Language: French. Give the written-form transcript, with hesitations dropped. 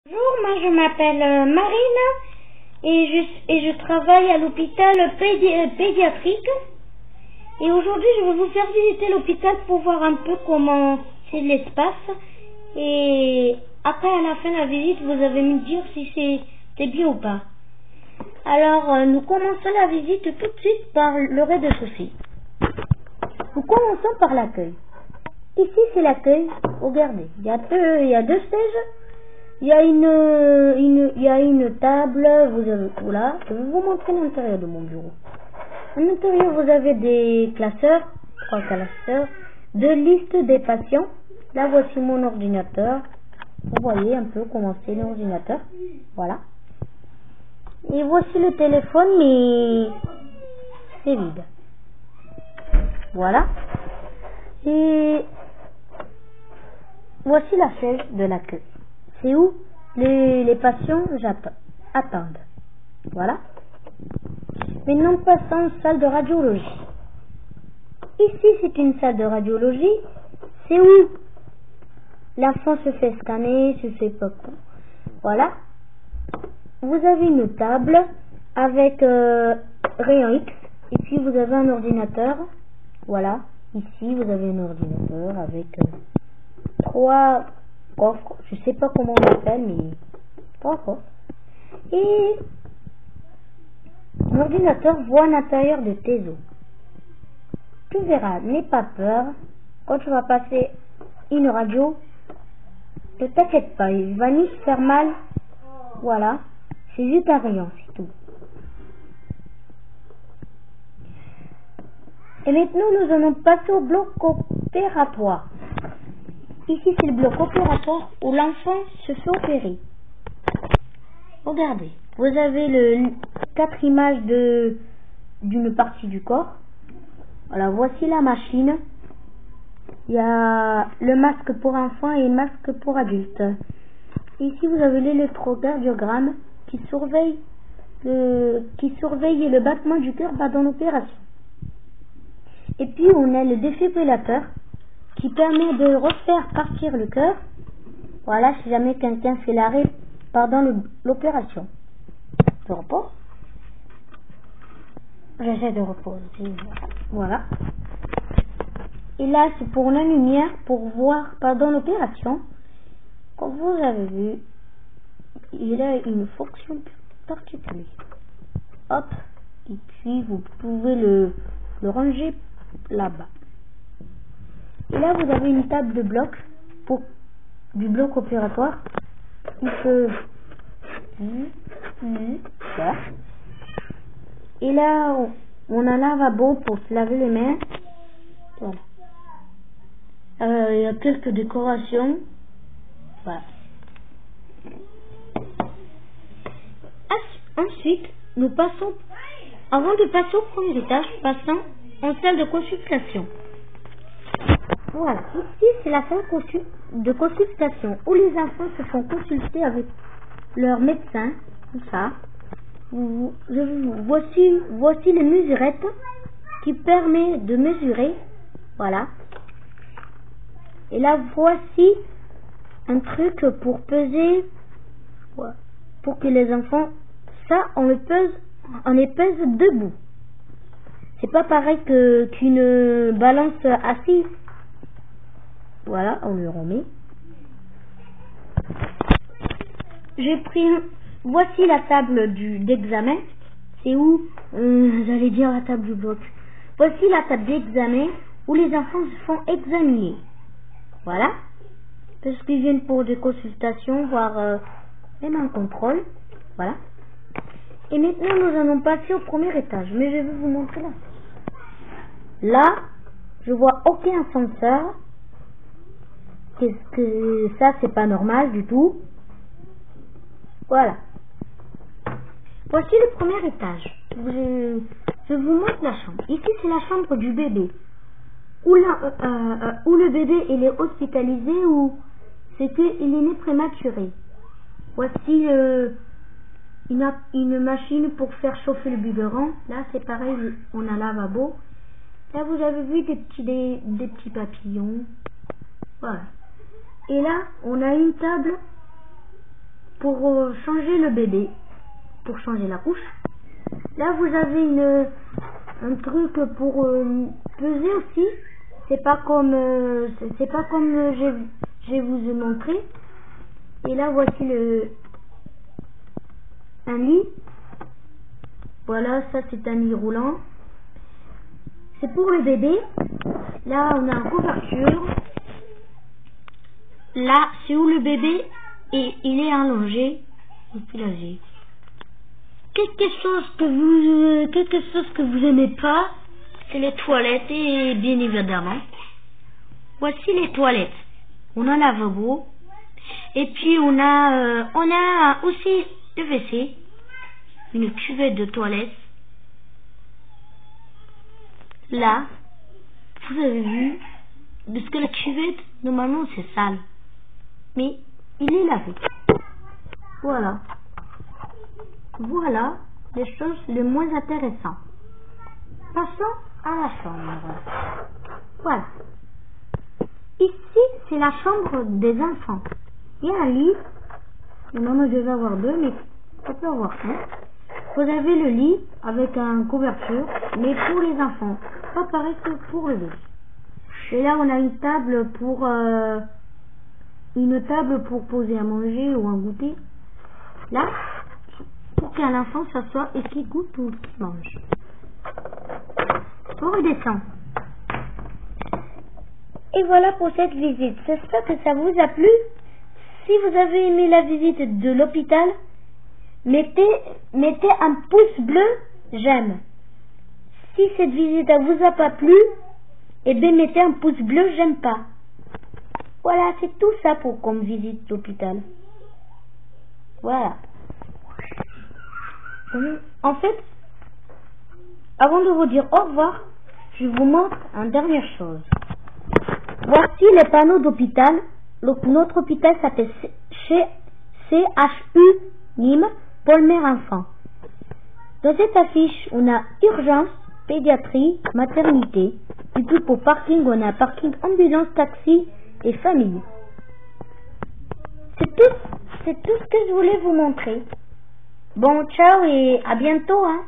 Bonjour, moi je m'appelle Marine et je travaille à l'hôpital pédiatrique. Et aujourd'hui je vais vous faire visiter l'hôpital pour voir un peu comment c'est l'espace. Et après, à la fin de la visite, vous allez me dire si c'est bien ou pas. Alors, nous commençons la visite tout de suite par le rez-de-chaussée. Nous commençons par l'accueil. Ici c'est l'accueil. Regardez, il y a deux sièges. Il y a une table, voilà, je vais vous montrer l'intérieur de mon bureau. À l'intérieur, vous avez des classeurs, 3 classeurs, 2 listes des patients. Là, voici mon ordinateur. Vous voyez un peu comment c'est l'ordinateur. Voilà. Et voici le téléphone, mais c'est vide. Voilà. Et voici la chaise de l'accueil. C'est où les patients attendent. Voilà. Maintenant, passons en salle de radiologie. Ici, c'est une salle de radiologie. C'est où l'enfant se fait scanner, se fait pas. Voilà. Vous avez une table avec rayon X. Et puis, vous avez un ordinateur. Voilà. Ici, vous avez un ordinateur avec 3 coffres. Je sais pas comment on l'appelle, mais 3 coffres. Et l'ordinateur voit l'intérieur de tes os. Tu verras, n'aie pas peur. Quand tu vas passer une radio, ne t'inquiète pas, il va ni se faire mal. Voilà, c'est juste un rayon, c'est tout. Et maintenant, nous allons passer au bloc opératoire. Ici, c'est le bloc opératoire où l'enfant se fait opérer. Regardez, vous avez 4 images d'une partie du corps. Voilà, voici la machine. Il y a le masque pour enfants et le masque pour adultes. Ici, vous avez l'électrocardiogramme qui surveille le battement du cœur pendant l'opération. Et puis, on a le défibrillateur qui permet de refaire partir le cœur. Voilà, si jamais quelqu'un fait l'arrêt pendant l'opération. Je repose. J'essaie de reposer. Voilà. Et là, c'est pour la lumière, pour voir pendant l'opération. Comme vous avez vu, il a une fonction particulière. Hop. Et puis, vous pouvez le ranger là-bas. Et là, vous avez une table de bloc du bloc opératoire. Il peut... Voilà. Et là, on a un lavabo pour se laver les mains. Voilà. Il y a quelques décorations. Voilà. Ensuite, avant de passer au premier étage, passons en salle de consultation. Voilà. Ici, c'est la salle de consultation où les enfants se font consulter avec leur médecin. Tout ça. Voici les mesurettes qui permet de mesurer. Voilà. Et là, voici un truc pour peser. Pour que les enfants, ça, on les pèse debout. C'est pas pareil qu'une balance assise. Voilà, on le remet. Voici la table d'examen. C'est où j'allais dire la table du bloc. Voici la table d'examen où les enfants se font examiner. Voilà. Parce qu'ils viennent pour des consultations, voire même un contrôle. Voilà. Et maintenant, nous allons passer au premier étage. Mais je vais vous montrer là. Là, je vois aucun ascenseur. Qu'est-ce que ça, c'est pas normal du tout. Voilà. Voici le premier étage. Je vous montre la chambre. Ici, c'est la chambre du bébé. Où le bébé il est hospitalisé ou c'est qu'il est né prématuré. Voici une machine pour faire chauffer le biberon. Là, c'est pareil, on a un lavabo. Là, vous avez vu des petits papillons. Voilà. Et là, on a une table pour changer le bébé, pour changer la couche. Là, vous avez un truc pour peser aussi. C'est pas comme je vais vous montrer. Et là, voici un lit. Voilà, ça c'est un lit roulant. C'est pour le bébé. Là, on a une couverture. Là, c'est où le bébé et il est allongé. Quelque chose que vous aimez pas, c'est les toilettes et bien évidemment. Voici les toilettes. On a un lavabo et puis on a aussi le WC, une cuvette de toilette. Là, vous avez vu, parce que la cuvette normalement c'est sale, mais il est lavé. Voilà. Voilà les choses les moins intéressantes. Passons à la chambre. Voilà. Ici, c'est la chambre des enfants. Il y a un lit. Normalement, je vais avoir deux, mais ça peut avoir un. Vous avez le lit avec une couverture, mais pour les enfants. Pas pareil que pour le bébé. Et là, on a une table pour poser à manger ou à goûter. Là, pour qu'un enfant s'assoie et qu'il goûte ou qu'il mange. On redescend. Et voilà pour cette visite. J'espère que ça vous a plu. Si vous avez aimé la visite de l'hôpital, mettez un pouce bleu, j'aime. Si cette visite ne vous a pas plu, eh bien mettez un pouce bleu, j'aime pas. Voilà, c'est tout ça pour comme visite d'hôpital. Voilà. En fait, avant de vous dire au revoir, je vous montre une dernière chose. Voici les panneaux d'hôpital. Notre hôpital s'appelle CHU Nîmes, Paul-Mère Enfant. Dans cette affiche, on a urgence, pédiatrie, maternité. Et puis pour parking, on a parking, ambulance, taxi et famille. C'est tout ce que je voulais vous montrer. Bon, ciao et à bientôt, hein.